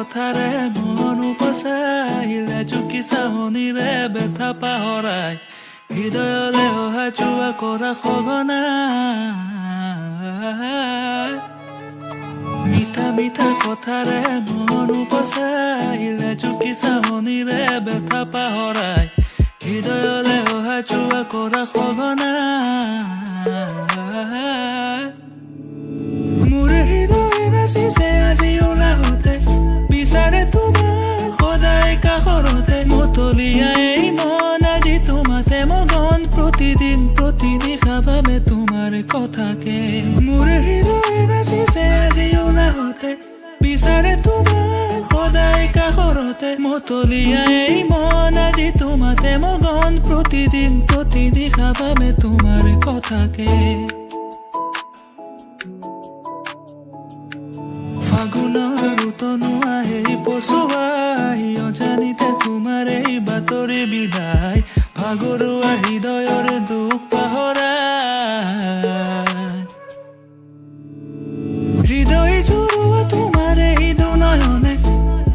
কথাৰে মন উপচাইলে চুকি চাহনিৰে বেথা পাহৰাই হৃদয়লে অহা যোৱা কৰা সঘনাই মিঠা মিঠা কথাৰে মন উপচাইলে চুকি চাহনিৰে বেথা পাহৰাই হৃদয়লে অহা যোৱা কৰা সঘনাই মোৰে হৃদয় নাচিছে আজি ওলাহতে বিচাৰে তোমাক সদায় কাষৰতে মতলীয়াই মন আজি তোমাতে মগন প্ৰতিদিন প্ৰতিনিশা ভাবে তোমাৰ কথাকে মোৰে হৃদয় নাচিছে আজি ওলাহতে বিচাৰে তোমাক সদায় কাষৰতে মতলীয়াই মন আজি তোমাতে মগন প্ৰতিদিন প্ৰতিনিশা ভাবে তোমাৰ কথাকে ফাগুনৰ উতনুৱা এই পচুৱাই অজানিতে তোমাৰ এই বাতৰি বিদায় ভাগৰুৱা হৃদয়ৰ দুখ পাহৰাই হৃদয় জুৰুৱা তোমাৰ এই দুনয়নে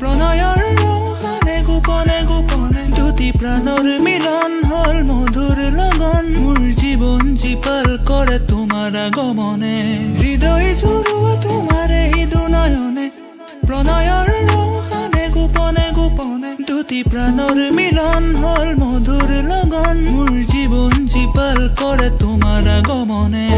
প্ৰণয়ৰ ৰহনে গোপনে গোপনে দুটি প্ৰাণৰ মিলন হল মধুৰ লগন মোৰ জীৱন জীপাল কৰে তোমাৰ আগমনে হৃদয় জুৰুৱা তোমাৰ এই দুনয়নে প্ৰণয়ৰ ৰহনে গোপনে গোপনে দুটি প্ৰাণৰ মিলন হল মধুৰ লগন মোৰ জীৱন জীপাল কৰে তোমাৰ আগমনে